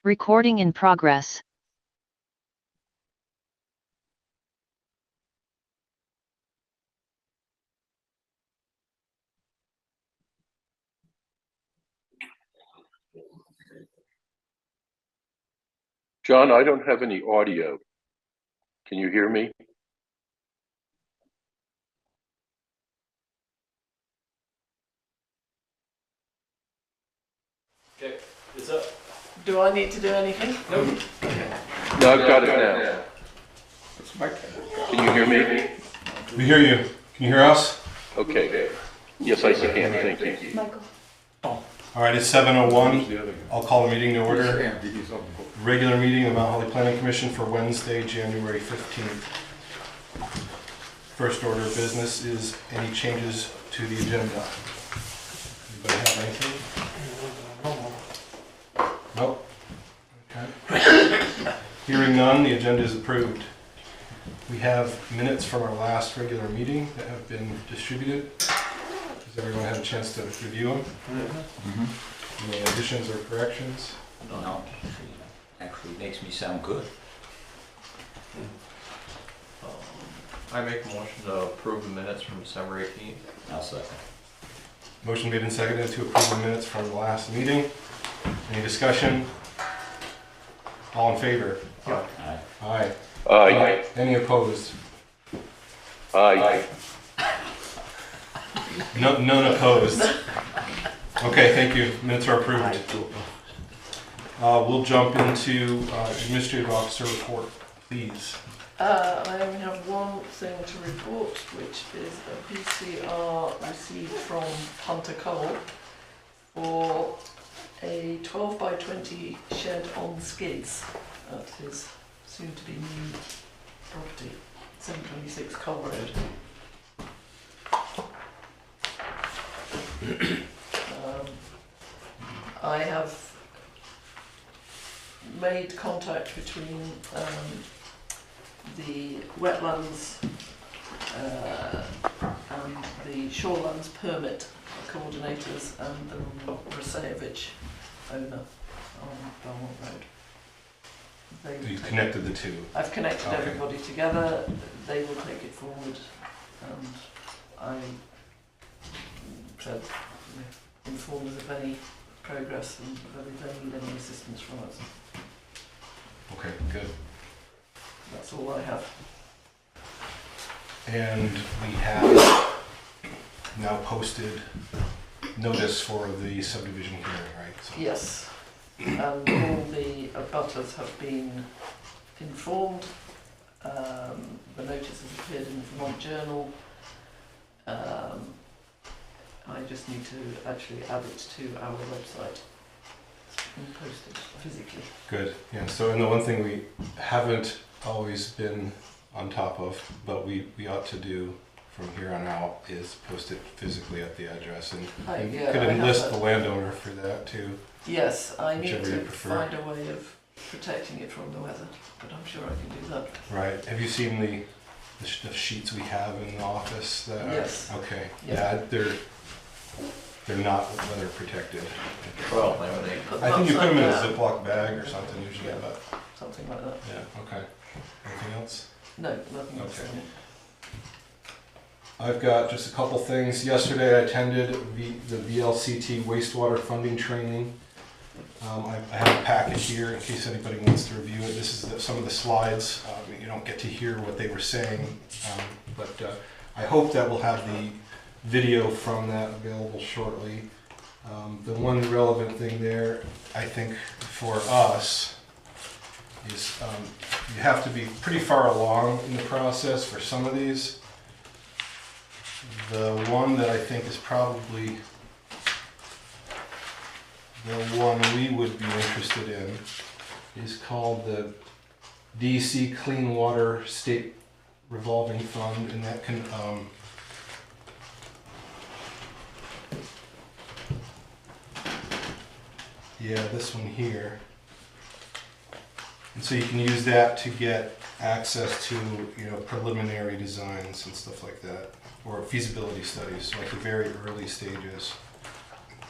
Recording in progress. John, I don't have any audio. Can you hear me? Okay, it's up. Do I need to do anything? Nope. No, I've got it now. Can you hear me? We hear you. Can you hear us? Okay. Yes, I can. Thank you. Michael. All right, it's 7:01. I'll call the meeting to order. Regular meeting of the Mount Holly Planning Commission for Wednesday, January 15th. First order of business is any changes to the agenda. Anybody have anything? Nope. Okay. Hearing none, the agenda is approved. We have minutes from our last regular meeting that have been distributed. Has everyone had a chance to review them? Any additions or corrections? No, actually makes me sound good. I make a motion to approve the minutes from December 18th. I'll second. Motion made and seconded to approve the minutes from the last meeting. Any discussion? All in favor? Aye. Aye. Aye. Any opposed? Aye. None opposed. Okay, thank you. Minutes are approved. We'll jump into administrative officer report, please. I only have one thing to report, which is a PCR received from Hunter Cole for a 12 by 20 shed on skids at his soon-to-be new property, 726 Cole Road. I have made contact between the wetlands and the shorelands permit coordinators and the Rasevich owner on Belmont Road. You connected the two. I've connected Okay. everybody together. They will take it forward, and I said, inform us of any progress and whether they need any assistance from us. Okay, good. That's all I have. And we have now posted notice for the subdivision hearing, right? So- Yes, and all the abutters have been informed. The notice has appeared in the Vermont Journal. I just need to actually add it to our website and post it physically. Good, yeah, so, and the one thing we haven't always been on top of, but we ought to do from here on out, is post it physically at the address, and you Yeah, could I have enlist that. the landowner for that too. Yes, I need Whichever you to prefer. find a way of protecting it from the weather, but I'm sure I can do that. Right, have you seen the sheets we have in the office? That Yes. Okay, Yeah. yeah, they're not weather protected. Well, laminate. Put I think you put them in a upside down, Ziploc bag or something usually, Yeah. but, something like that. yeah, okay. Anything else? No, nothing else. Okay. I've got just a couple things. Yesterday I attended the VLCT wastewater funding training. I have a packet here in case anybody wants to review it. This is some of the slides. You don't get to hear what they were saying, but I hope that we'll have the video from that available shortly. The one relevant thing there, I think, for us is you have to be pretty far along in the process for some of these. The one that I think is probably the one we would be interested in is called the DC Clean Water State Revolving Fund, and that can yeah, this one here. And so you can use that to get access to, you know, preliminary designs and stuff like that, or feasibility studies, like the very early stages.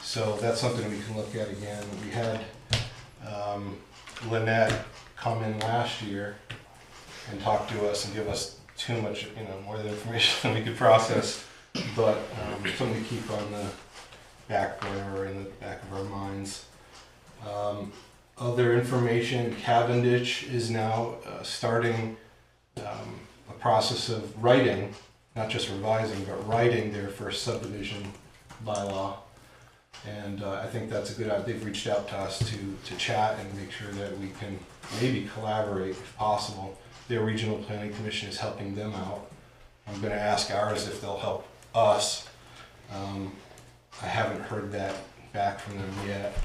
So that's something we can look at again. We had Lynette come in last year and talk to us and give us too much, more than information than we could process, but something to keep on the back burner or in the back of our minds. Other information, Cavendish is now starting a process of writing, not just revising, but writing their first subdivision bylaw. And I think that's a good idea. They've reached out to us to chat and make sure that we can maybe collaborate if possible. Their regional planning commission is helping them out. I'm going to ask ours if they'll help us. I haven't heard that back from them yet.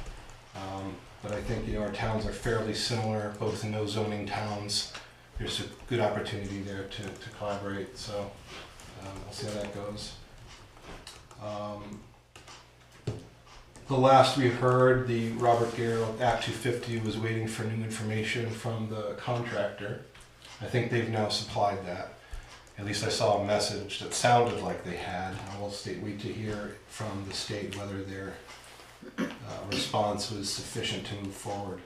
But I think our towns are fairly similar, both no zoning towns. There's a good opportunity there to collaborate. So we'll see how that goes. The last we heard, the Robert Garrow Act 250 was waiting for new information from the contractor. I think they've now supplied that. At least I saw a message that sounded like they had. I will wait to hear from the state whether their response was sufficient to move forward.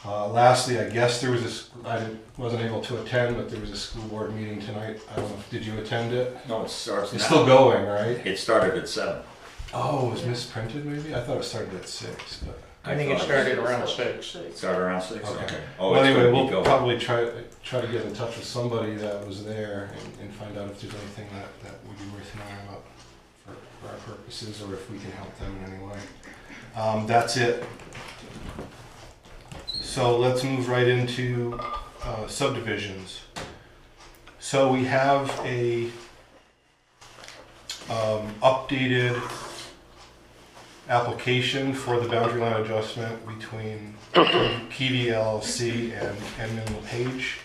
Lastly, I guess there was I wasn't able to attend, but there was a school board meeting tonight. I don't know, did you attend it? No, it starts It's now. still going, right? It started at 7. Oh, it was misprinted maybe? I thought it started at 6, but... I think it started around 6. It started around 6? Okay. Oh, Well, it's anyway, gonna we'll be going. probably try to get in touch with somebody that was there and find out if there's anything that would be worth knowing about for our purposes, or if we can help them in any way. That's it. So let's move right into subdivisions. So we have a updated application for the boundary line adjustment between PD LLC and Edmund LePage.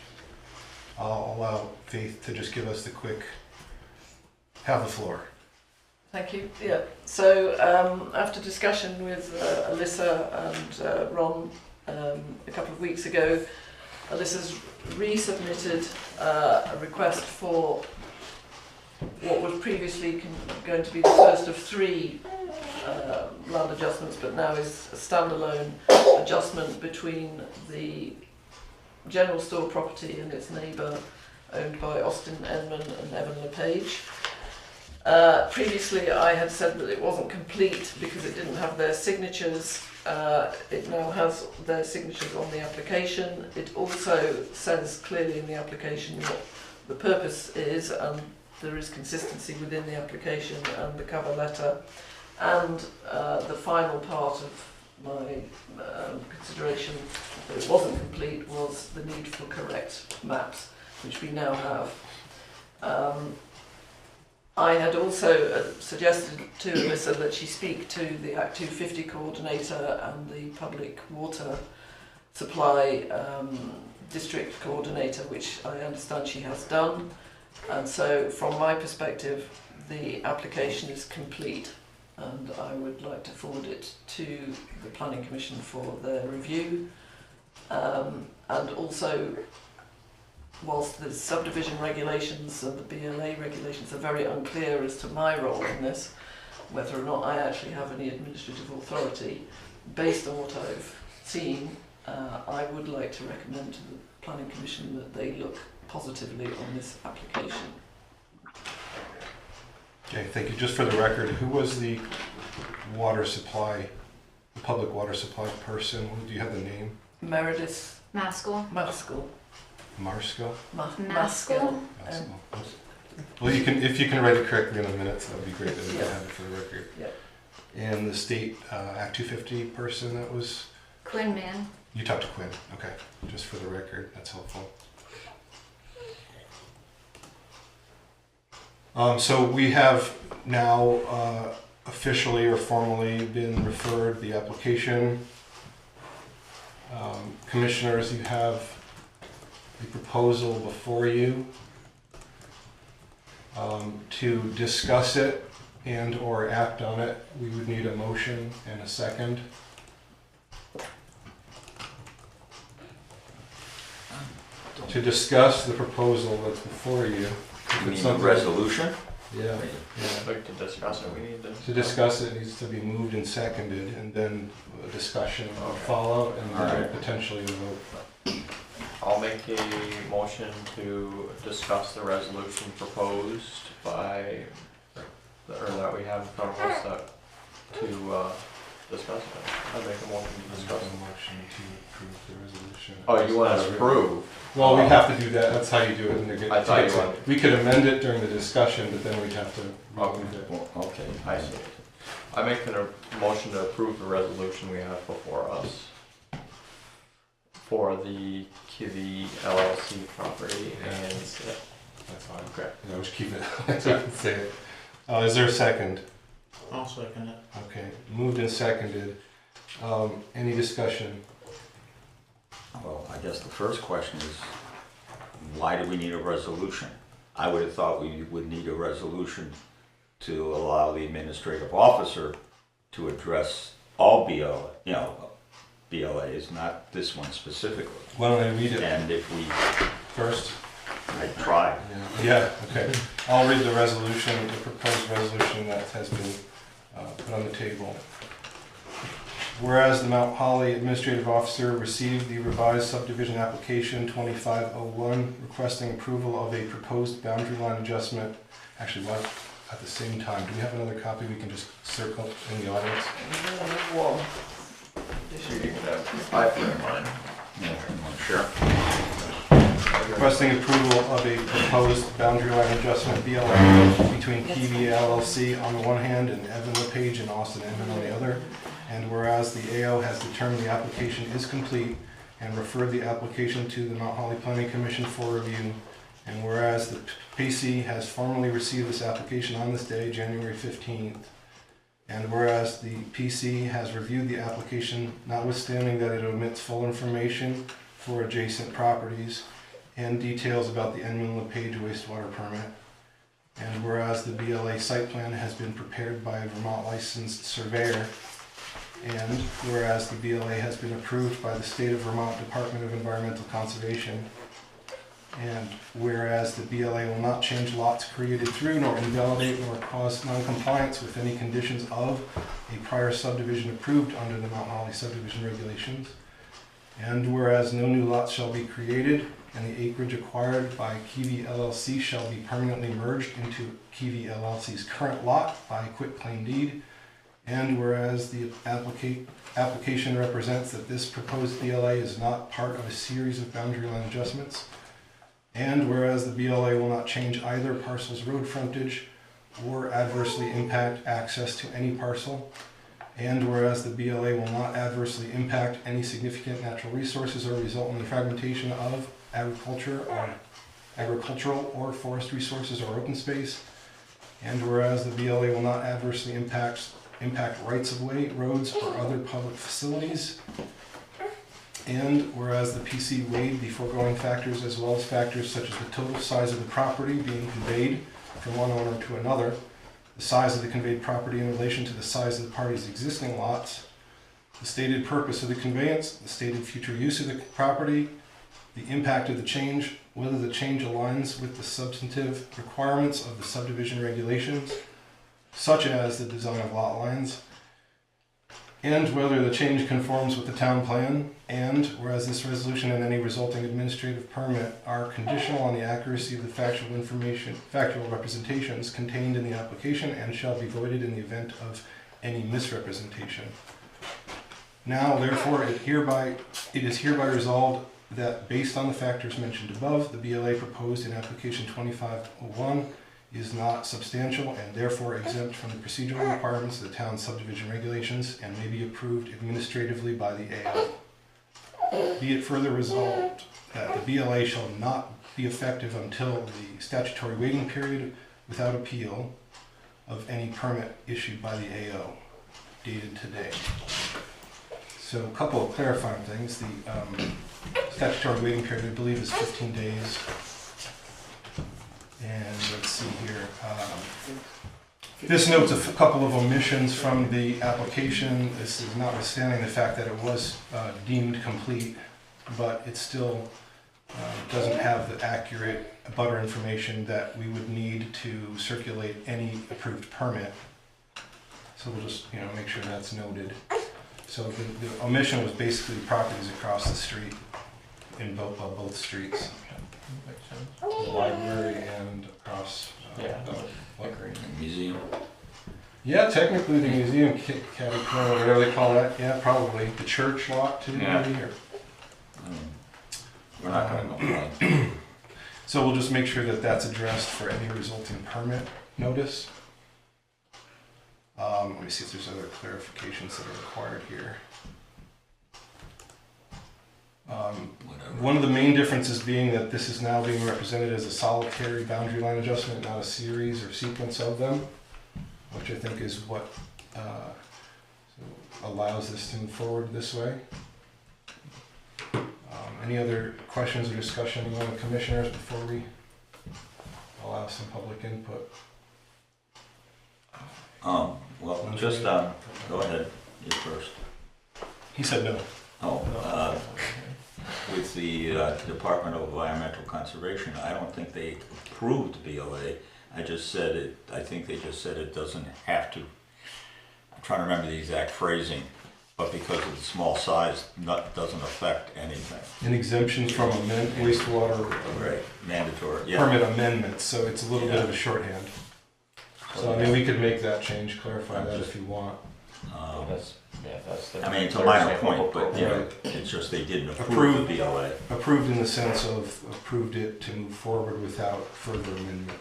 I'll allow Faith to just give us the quick, have the floor. Thank you. Yeah. So after discussion with Alyssa and Ron a couple of weeks ago, Alyssa's resubmitted a request for what was previously going to be the first of 3 land adjustments, but now is a standalone adjustment between the general store property and its neighbour, owned by Austin Edmund and Evan LePage. Previously I had said that it wasn't complete because it didn't have their signatures. It now has their signatures on the application. It also says clearly in the application what the purpose is, and there is consistency within the application and the cover letter. And the final part of my consideration that it wasn't complete was the need for correct maps, which we now have. I had also suggested to Alyssa that she speak to the Act 250 coordinator and the public water supply district coordinator, which I understand she has done. And so from my perspective, the application is complete, and I would like to forward it to the Planning Commission for their review. And also, whilst the subdivision regulations and the BLA regulations are very unclear as to my role in this, whether or not I actually have any administrative authority, based on what I've seen, I would like to recommend to the Planning Commission that they look positively on this application. Okay, thank you. Just for the record, who was the water supply, the public water supply person? Do you have the name? Meredith Maskell. Maskell. Marska? Maskell. Well, if you can write it correctly in the minutes, that would be great. That we can have it for the record. Yeah. And the state Act 250 person that was? Quinn Man. You talked to Quinn. Okay, just for the record, that's helpful. So we have now officially or formally been referred the application. Commissioners, you have the proposal before you. To discuss it and or act on it, we would need a motion and a second. To discuss the proposal that's before you. You mean the resolution? Yeah, I'd like to discuss it, we need to. to discuss it needs to be moved and seconded, and then a discussion will Okay. follow, and then Alright. potentially a vote. I'll make a motion to discuss the resolution proposed by, or that we have in front of us, to discuss it. I'll make a motion to discuss it. Motion to approve the resolution. Oh, you want to approve? Well, we have to do that, that's how you do it. I thought you wanted- We could amend it during the discussion, but then we'd have to remove it. Well, okay. I see. I make a motion to approve the resolution we have before us for the Kivy LLC property and, That's fine. okay. Yeah, we should keep it, so I can say it. Is there a second? I'll second it. Okay, moved and seconded. Any discussion? Well, I guess the first question is, why do we need a resolution? I would have thought we would need a resolution to allow the administrative officer to address all BLAs, not this one specifically. Why don't I read it And if we, first? I tried. Yeah, okay. I'll read the resolution, the proposed resolution that has been put on the table. Whereas the Mount Holly Administrative Officer received the revised subdivision application 2501 requesting approval of a proposed boundary line adjustment. Actually, what, at the same time, do we have another copy we can just circle in the audience? One. So you can have, I put mine. Sure. Requesting approval of a proposed boundary line adjustment BLA between PV LLC on the one hand and Evan LePage and Austin Edmond on the other. And whereas the AO has determined the application is complete and referred the application to the Mount Holly Planning Commission for review. And whereas the PC has formally received this application on this day, January 15th. And whereas the PC has reviewed the application, notwithstanding that it omits full information for adjacent properties and details about the Edmund LePage wastewater permit. And whereas the BLA site plan has been prepared by a Vermont licensed surveyor. And whereas the BLA has been approved by the State of Vermont Department of Environmental Conservation. And whereas the BLA will not change lots created through, nor invalidate, nor cause non-compliance with any conditions of a prior subdivision approved under the Mount Holly subdivision regulations. And whereas no new lots shall be created, and the acreage acquired by Kiwi LLC shall be permanently merged into Kiwi LLC's current lot by quitclaim deed. And whereas the application represents that this proposed BLA is not part of a series of boundary line adjustments. And whereas the BLA will not change either parcel's road frontage or adversely impact access to any parcel. And whereas the BLA will not adversely impact any significant natural resources or result in the fragmentation of agricultural or forest resources or open space. And whereas the BLA will not adversely impact rights-of-way, roads, or other public facilities. And whereas the PC weighed the foregoing factors as well as factors such as the total size of the property being conveyed from one owner to another, the size of the conveyed property in relation to the size of the party's existing lots, the stated purpose of the conveyance, the stated future use of the property, the impact of the change, whether the change aligns with the substantive requirements of the subdivision regulations, such as the design of lot lines, and whether the change conforms with the town plan, and whereas this resolution and any resulting administrative permit are conditional on the accuracy of the factual representations contained in the application and shall be voided in the event of any misrepresentation. Now, therefore, it is hereby resolved that based on the factors mentioned above, the BLA proposed in application 2501 is not substantial and therefore exempt from the procedural requirements of the town subdivision regulations and may be approved administratively by the AO. Be it further resolved that the BLA shall not be effective until the statutory waiting period without appeal of any permit issued by the AO, dated today. So a couple of clarifying things. The statutory waiting period, I believe, is 15 days. And let's see here. This notes a couple of omissions from the application. This is notwithstanding the fact that it was deemed complete, but it still doesn't have the accurate butter information that we would need to circulate any approved permit. So we'll just, make sure that's noted. So the omission was basically properties across the street in both streets, Makes sense. the library and across. Yeah, agree. Museum. Yeah, technically the museum, catty corner, whatever they call that. Yeah, probably the church lot too. Yeah. Maybe, or We're not gonna complain. so we'll just make sure that that's addressed for any resulting permit notice. Let me see if there's other clarifications that are required here. Whatever. One of the main differences being that this is now being represented as a solitary boundary line adjustment, not a series or sequence of them, which I think is what allows this to move forward this way. Any other questions or discussion among the commissioners before we allow some public input? Well, just, go ahead, you first. He said no. With the Department of Environmental Conservation, I don't think they approved BLA. I think they just said it doesn't have to. I'm trying to remember the exact phrasing, but because of the small size, doesn't affect anything. An exemption from wastewater Right, mandatory, yeah. permit amendments, so it's a little bit of a shorthand. So I mean, we could make that change, clarify that if you want. That's the. I mean, it's a minor point, but it's just they didn't approve the BLA. Approved in the sense of approved it to move forward without further amendment.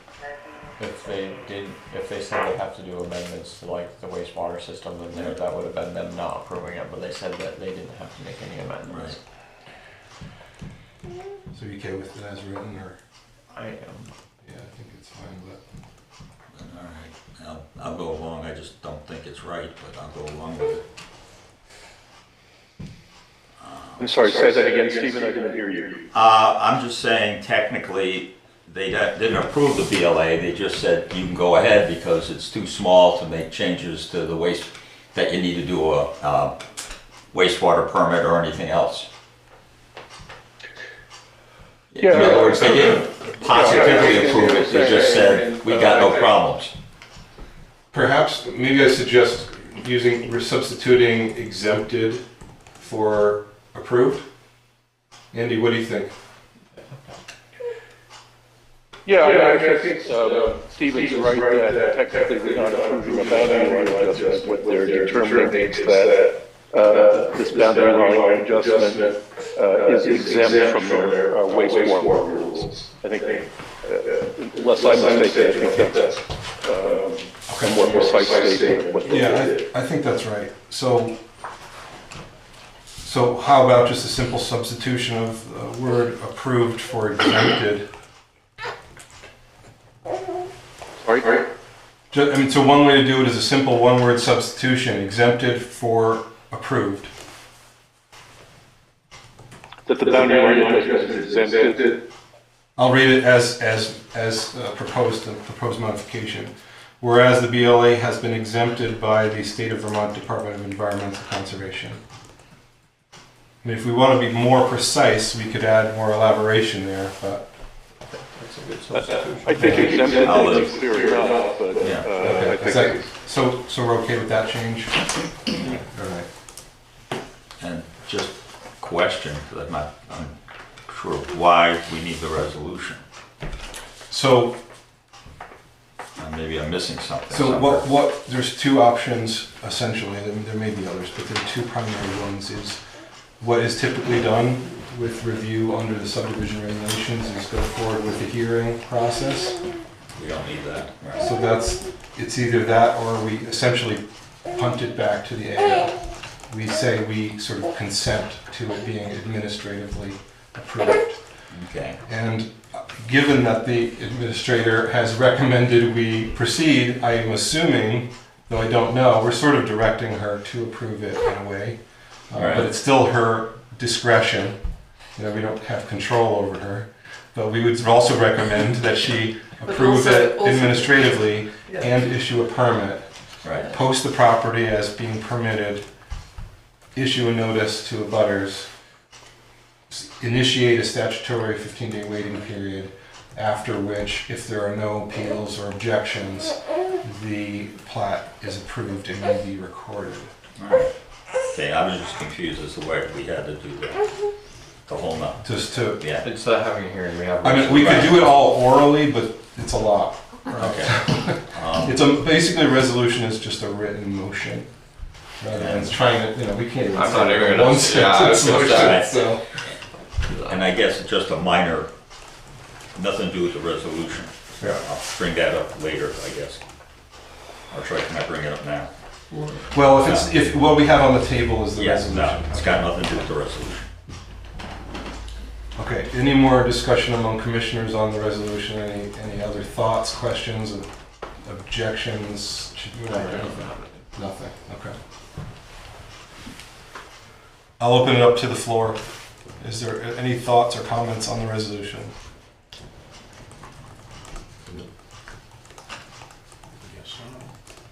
If they said they have to do amendments to like the wastewater system, then that would have been them not approving it, but they said that they didn't have to make any amendments. So you okay with it as written, or? I am. Yeah, I think it's fine with All right, I'll go along. I just don't think it's right, but I'll go along with it. I'm sorry, say that again, Stephen, I didn't hear you. I'm just saying technically, they didn't approve the BLA, they just said you can go ahead because it's too small to make changes to the waste, that you need to do a wastewater permit or anything else. In other words, they didn't positively approve it, they just said, we got no problems. Perhaps, maybe I suggest substituting exempted for approved. Andy, what do you think? Yeah, I think Stephen's right that technically we're not approving a boundary line adjustment. What they're determining is that this boundary line adjustment is exempt from their wastewater rules. I think, unless I'm mistaken, I think that's a more precise statement of what they did. Yeah, I think that's right. So how about just a simple substitution of the word approved for exempted? Sorry? So one way to do it is a simple one-word substitution, exempted for approved. That the boundary line adjustment is exempted. I'll read it as proposed modification. Whereas the BLA has been exempted by the State of Vermont Department of Environmental Conservation. I mean, if we want to be more precise, we could add more elaboration there, but. That's a good substitution. I think exempted is clear enough, but I think. So we're okay with that change? All right. And just question, because I'm not sure why we need the resolution. So Maybe I'm missing something. So somewhere. there's two options essentially, there may be others, but there are two primary ones. Is what is typically done with review under the subdivision regulations is go forward with the hearing process. We don't need that. Right. So it's either that or we essentially punt it back to the AO. We say we sort of consent to it being administratively approved. Okay. And given that the administrator has recommended we proceed, I am assuming, though I don't know, we're sort of directing her to approve it in a way. Right. But it's still her discretion. You know, we don't have control over her. But we would also recommend that she approve it administratively and issue a permit. Right. Post the property as being permitted, issue a notice to abutters, initiate a statutory 15-day waiting period, after which, if there are no appeals or objections, the plat is approved and may be recorded. Okay, I was just confused as to why we had to do that. The whole nut. Just to, Yeah, Instead of having a hearing, we have. I mean, we could do it all orally, but it's a lot. okay. It's basically a resolution is just a written motion. Rather than trying to, we can't even I'm say not it even in gonna one say- yeah, I was sentence gonna motion, say. so. And I guess it's just a minor, nothing to do with the resolution. Yeah. I'll bring that up later, I guess. Or can I bring it up now? Well, if what we have on the table is the Yes, resolution. no, it's got nothing to do with the resolution. Okay, any more discussion among commissioners on the resolution? Any other thoughts, questions, objections? Nothing, okay. I'll open it up to the floor. Is there any thoughts or comments on the resolution? Yes,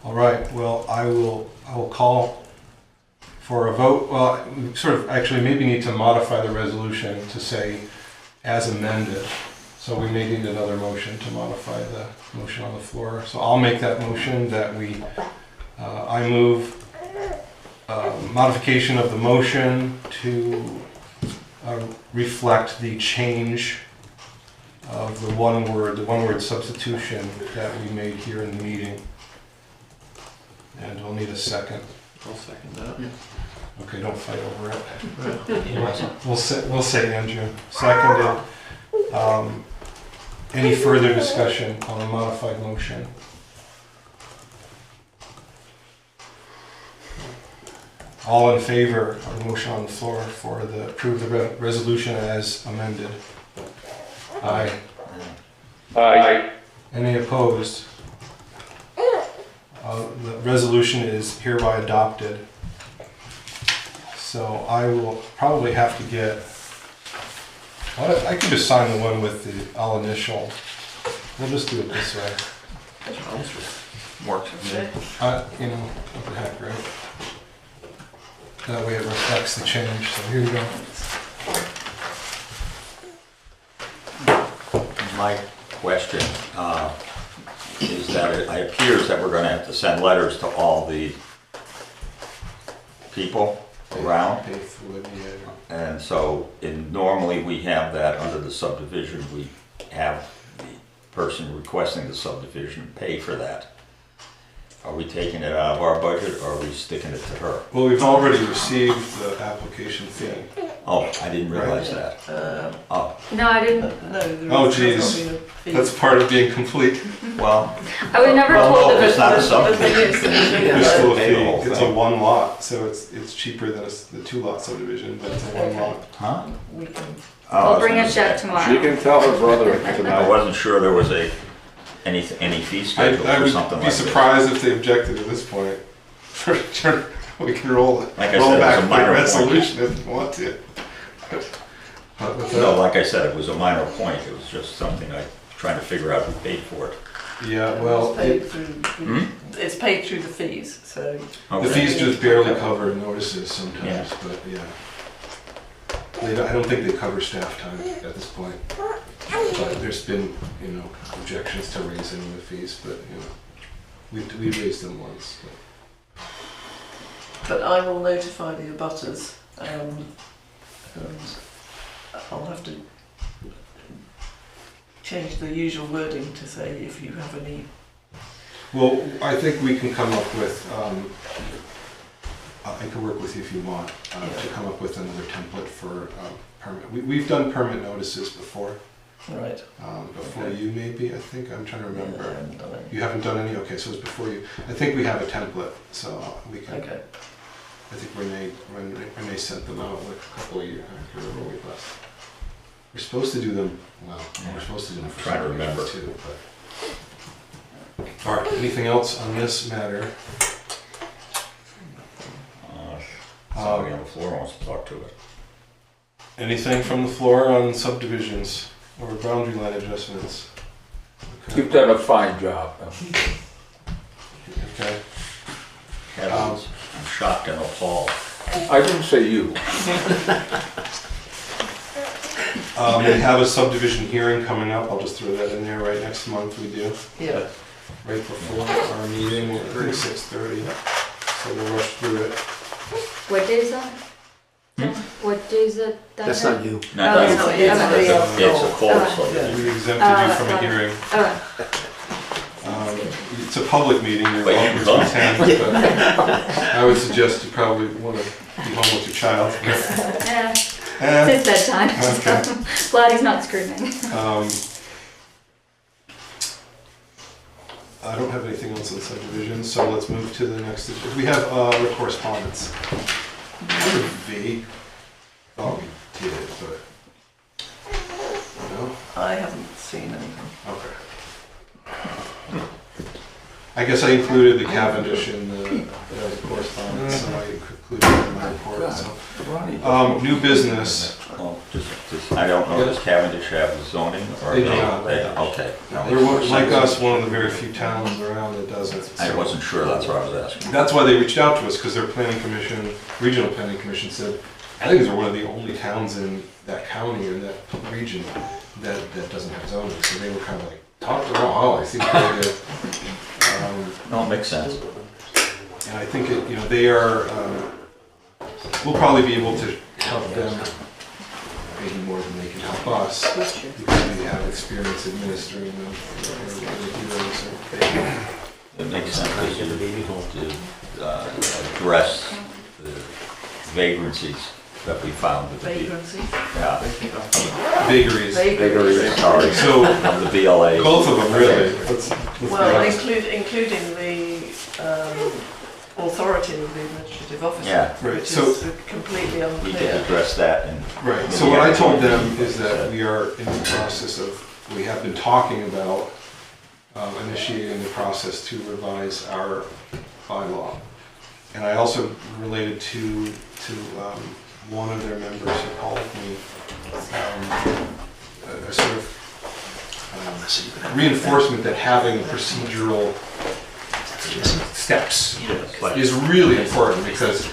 All right, well, I will call for a vote. Well, we sort of actually maybe need to modify the resolution to say as amended. So we may need another motion to modify the motion on the floor. So I'll make that motion that I move modification of the motion to reflect the change of the one word substitution that we made here in the meeting. And we'll need a second. I'll second that. Okay, don't fight over it. We'll say Andrew. Seconded. Any further discussion on the modified motion? All in favor of the motion on the floor for the approve the resolution as amended? Aye. Aye. Any opposed? The resolution is hereby adopted. So I will probably have to get, I can just sign the one with the, I'll initial. We'll just do it this way. Works. What the heck, right? That way it reflects the change, so here we go. My question is that it appears that we're going to have to send letters to all the people around. And so normally we have that under the subdivision, we have the person requesting the subdivision pay for that. Are we taking it out of our budget or are we sticking it to her? Well, we've already received the application fee. Oh, I didn't realize that. Oh, No, I didn't. No, there Oh, has geez. not been a fee. That's part of being complete. well, I was never Well, told no, that it's not a The thing subdivision. is, that There's still a Pay the whole fee. It's thing. a one lot, so it's cheaper than the 2-lot subdivision, but it's a one Okay. lot. huh? we can, Oh, I I'll was bring gonna a check say. tomorrow. She can tell her brother I tonight. wasn't sure there was any fee schedule I or would something be like that. surprised if they objected at this point. We can roll Like I roll said, it back was a the minor point. resolution if you want to. No, like I said, it was a minor point. It was just something I trying to figure out who paid for it. Yeah, well, it's paid through, it's paid through the fees, so. the Okay. fees just barely cover notices sometimes, but yeah. I don't think they cover staff time at this point. But there's been, objections to raising the fees, but, we raised them once. But I will notify the abutters, and I'll have to change the usual wording to say if you have any. Well, I think we can come up with, I can work with you if you want, to come up with another template for permit. We've done permit notices before, Right. before you maybe, I think, I'm trying to Yeah, I remember. haven't done it. You haven't done any? Okay, so it's before you. I think we have a template, so we can, Okay. I think Renee sent them out like a couple of years, I can't remember when we last. We're supposed to do them, we're supposed to do them for Trying to some reason remember. too, but. All right, anything else on this matter? Somebody on the floor wants to talk to it. Anything from the floor on subdivisions or boundary line adjustments? Okay. You've done a fine job. Okay. Heavens, I'm shocked and appalled. I didn't say you. We have a subdivision hearing coming up, I'll just throw that in there, right next month we do, Yeah. right before our meeting, at 6:30. So we'll rush through it. What day is that? What day is it? That's not you. Not Oh, you. it's not you. It's a call, so. We exempted you from a hearing. Oh, It's a public meeting, you're But you welcome to can attend, but I would suggest you probably want to be home with your child. yeah, Eh, it's bedtime. Okay. So glad he's not screaming. I don't have anything else on subdivision, so let's move to the next issue. We have the correspondence. Sort of vague. Thought we did, but no. I haven't seen anything. Okay. I guess I included the Cavendish in the correspondence, so I included it in my report. So. New business. Well, I don't know, does Cavendish have zoning or? They do not. Okay. They're like us, one of the very few towns around that doesn't. I So wasn't sure, that's what I was asking. that's why they reached out to us, because their planning commission, regional planning commission said, I think they're one of the only towns in that county or that region that doesn't have zoning. So they were kind of like, talk to them. Oh, I see what they did. No, it makes sense. And I think it, they are. We'll probably be able to help them maybe more than they can help us because we have experience administering them. It makes sense to address the vagrancies that we found with the, Vagrancy. yeah, Vagaries. Vagaries. sorry, So of the BLA. both of them really. Let's be Well, honest. including the authority of the administrative officer, Yeah. Right, which so- is completely We unclear. can address that and. Right, so what I told them is that we are in the process of, we have been talking about initiating the process to revise our bylaw. And I also related to one of their members who called me, a sort of reinforcement that having procedural steps is really important because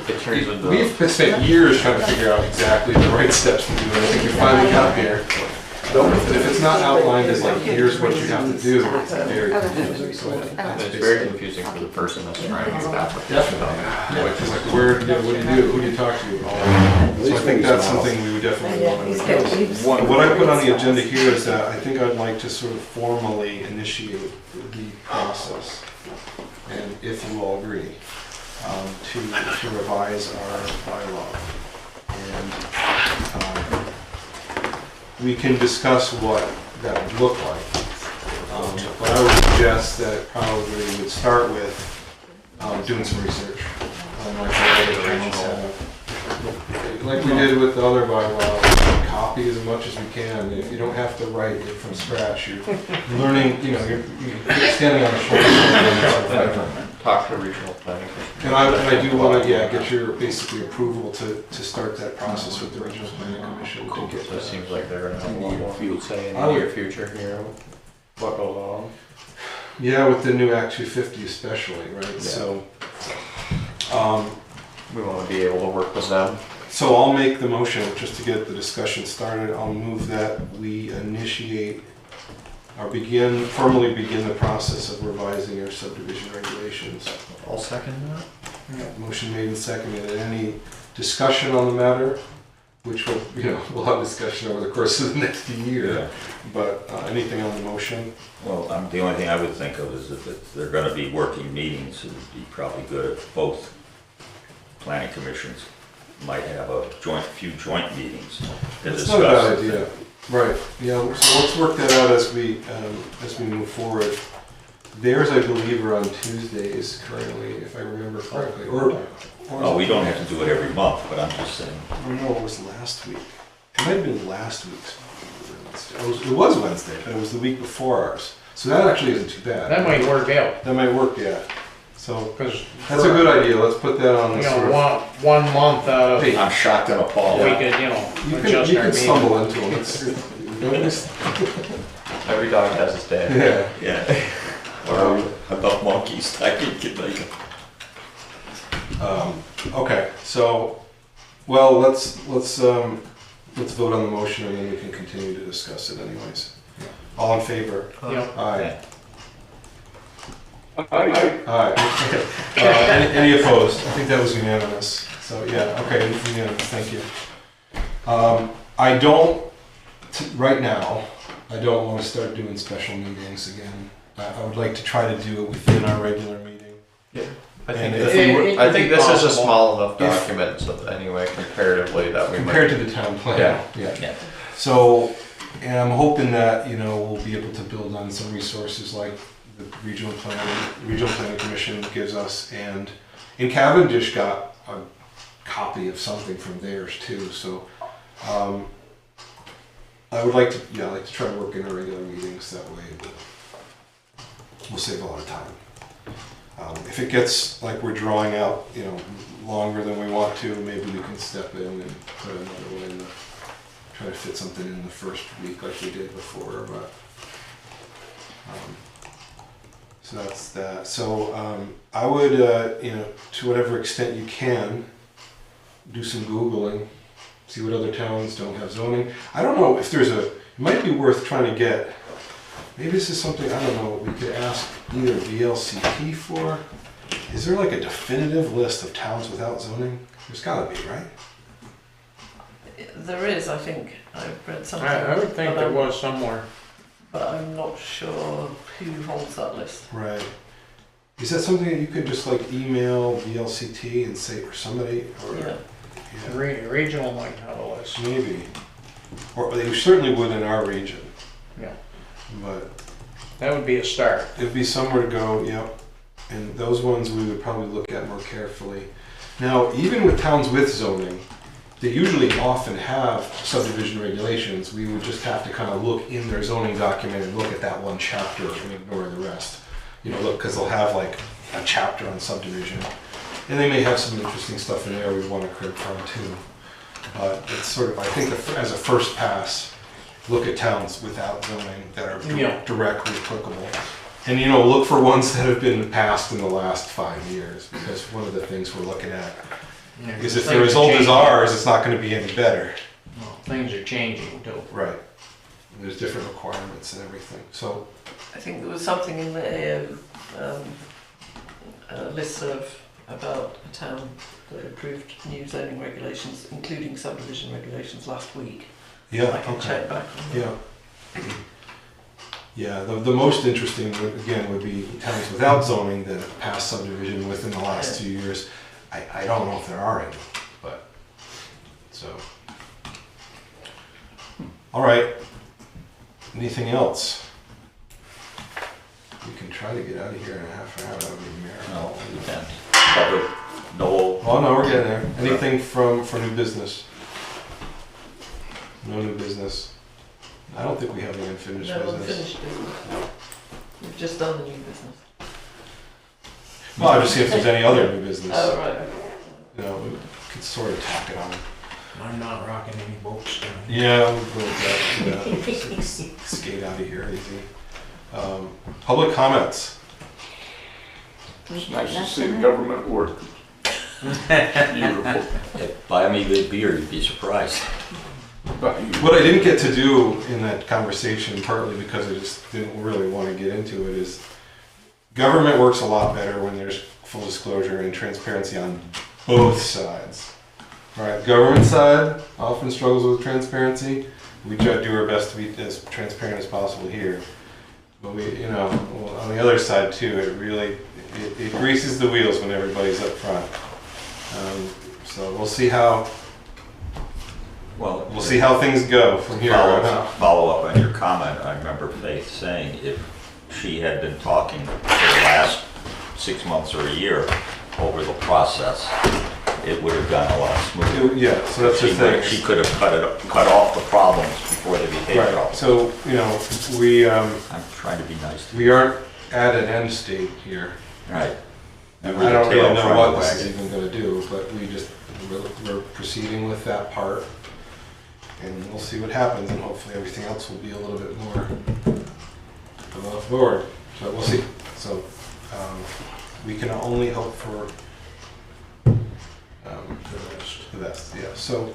It turns into. we've spent years trying to figure out exactly the right steps to do, and I think we finally got there. But if it's not outlined as like, here's what you have to do, it's very confusing. So I think that's It's very confusing for the person that's trying to get back. definitely. It's like, what do you do? Who do you talk to? So I think that's something we would definitely want to address. What I put on the agenda here is that I think I'd like to sort of formally initiate the process, and if you all agree, to revise our bylaw. And we can discuss what that would look like. But I would suggest that probably would start with doing some research. Like the other towns have. Like we did with the other bylaws, copy as much as we can. You don't have to write it from scratch. You're learning, you're standing on the shoulders. Talk to regional planning. And I do want to, get your basically approval to start that process with the regional planning commission to get So it seems like they're gonna have a lot more say in I the would- near future here, what goes on. Yeah, with the new Act 250 especially, right? So, We wanna be able to work with them. so I'll make the motion just to get the discussion started. I'll move that we initiate or formally begin the process of revising our subdivision regulations. I'll second that. Motion made and seconded. Any discussion on the matter? Which will, we'll have discussion over the course of the next year. But anything on the motion? Well, the only thing I would think of is if they're gonna be working meetings, it would be probably good if both planning commissions might have few joint meetings to That's discuss. not a bad idea. Right, so let's work that out as we move forward. Theirs, I believe, are on Tuesdays currently, if I remember correctly. Well, we don't have to do it every month, but I'm just saying. Oh no, it was last week. It might have been last week's Wednesday. It was Wednesday, but it was the week before ours. So that actually isn't too bad. That might work out, That might work, yeah. So because, that's a good idea. Let's put that on the sort of. one month out of, Hey, I'm shocked and appalled. we could, you adjust our can meeting. stumble into them. Every dog has its day. Yeah. Yeah. Or enough monkeys, I think it like. Okay, so, well, let's let's vote on the motion and then we can continue to discuss it anyways. All in favor? Yeah. Aye. I, Aye. Any opposed? I think that was unanimous. So, yeah, okay, unanimous, thank you. I don't, right now, I don't want to start doing special meetings again. I would like to try to do it within our regular meeting. I And think, if this- we were- It I could think be this is a possible. small enough If- document, so anyway, comparatively, that we Compared might. to the town plan. Yeah. Yeah. So, and I'm hoping that, you know, we'll be able to build on some resources like the Regional Planning Commission gives us, and Cavendish got a copy of something from theirs too, so, I would like to, yeah, I'd like to try to work in our regular meetings, that way we'll save a lot of time. If it gets like we're drawing out, you know, longer than we want to, maybe we can step in and put another one in the, try to fit something in the first week like we did before, but, so that's that. So, I would, you know, to whatever extent you can, do some Googling, see what other towns don't have zoning. I don't know if there's it might be worth trying to get, maybe this is something, I don't know, we could ask either VLCT for. Is there like a definitive list of towns without zoning? There's gotta be, right? There is, I think. I've read something. I would think but there I'm- was somewhere. But I'm not sure who holds that list. Right. Is that something that you could just like email VLCT and say, or somebody, or? Yeah. Yeah, Regional might have a list. maybe. Or they certainly would in our region. Yeah. But That would be a start. it'd be somewhere to go, yep. And those ones we would probably look at more carefully. Now, even with towns with zoning, they usually often have subdivision regulations. We would just have to kind of look in their zoning document and look at that one chapter and ignore the rest. You know, look, because they'll have like a chapter on subdivision. And they may have some interesting stuff in there we want to crib from too. But it's sort of, I think as a first pass, look at towns without zoning that are Yeah. directly applicable. And, you know, look for ones that have been passed in the last 5 years, because one of the things we're looking at Yeah, is if things they're as are old as changing. ours, it's not going to be any better. Well, things are changing too. Right. There's different requirements and everything. So, I think there was something in the listserv about a town that approved new zoning regulations, including subdivision regulations, last week. yeah, I can okay. check back on that. Yeah. Yeah, the most interesting, again, would be towns without zoning that have passed subdivision within the last 2 years. I don't know if there are any, but, so. All right. Anything else? We can try to get out of here in a half an hour, that would be a miracle. No, we can't. Cover, no, Oh, no, we're getting there. Anything for new business? No new business. I don't think we have any unfinished No business. unfinished business. We've just done the new business. Well, I just see if there's any other new business. Oh, right. Okay. You know, we could sort of tack it on. I'm not rocking any boats down. Yeah, we'll go with that. Skate out of here easy. Public comments. it's nice to see the government work. Beautiful. buy me a good beer, you'd be surprised. What I didn't get to do in that conversation, partly because I just didn't really want to get into it, is government works a lot better when there's full disclosure and transparency on both sides. Right, government side often struggles with transparency. We try to do our best to be as transparent as possible here. But we, you know, on the other side too, it really, it greases the wheels when everybody's up front. So we'll see how things go from here on out. Follow up on your comment, I remember Faith saying if she had been talking for the last 6 months or a year over the process, it would have gone a lot smoother. Yeah, so that's the thing. She could have cut off the problems before they became Right, problems. so, you know, we, I'm trying to be nice to you. we aren't at an end state here. Right. I You were the don't tail really know trying what to this wag is it. even gonna do, but we're proceeding with that part. And we'll see what happens, and hopefully everything else will be a little bit more above board, but we'll see. So, we can only hope for the best, yeah. So,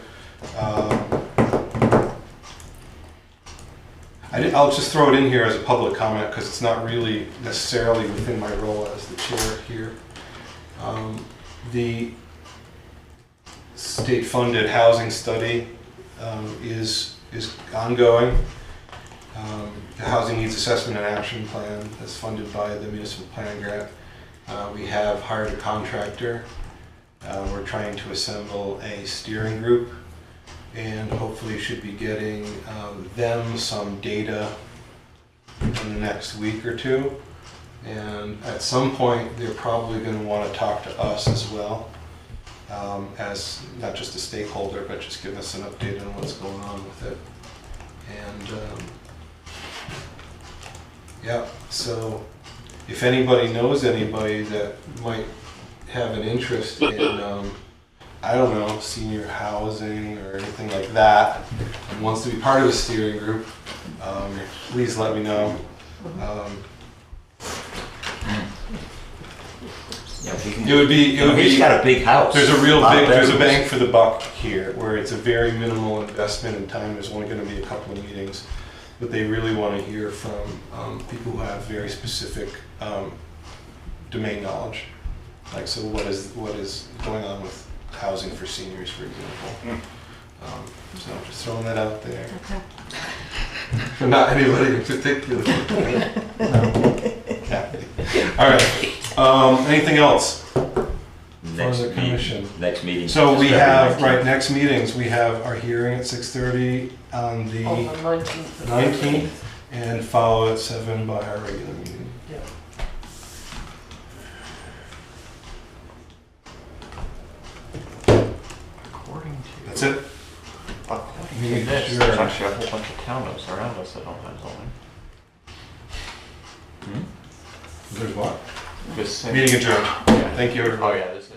I'll just throw it in here as a public comment because it's not really necessarily within my role as the chair here. The state-funded housing study is ongoing. The Housing Needs Assessment and Action Plan that's funded by the Municipal Planning Grant. We have hired a contractor. We're trying to assemble a steering group and hopefully should be getting them some data in the next week or two. And at some point, they're probably going to want to talk to us as well, as not just a stakeholder, but just give us an update on what's going on with it. And yeah, so if anybody knows anybody that might have an interest in, I don't know, senior housing or anything like that, and wants to be part of a steering group, please let me know. It would be. He's got a big house. There's a real lot of big. There's a bedrooms. bang for the buck here, where it's a very minimal investment in time. There's only going to be a couple of meetings, but they really want to hear from people who have very specific domain knowledge. Like, so what is going on with housing for seniors, for example? So just throwing that out there. For not anybody in particular. Kathy. All right. Anything else? Next the commission. Next meeting. So we have, 19th. right, next meetings, we have our hearing at 6:30 on the On the 19th. 19th and follow at 7 by our regular meeting. Yeah. According to. That's it? According Meeting to this, adjourned. there's actually a whole bunch of condos around us that don't have zoning. There's what? Just saying. Meeting adjourned. Yeah. Thank you, everybody. Oh yeah, this is.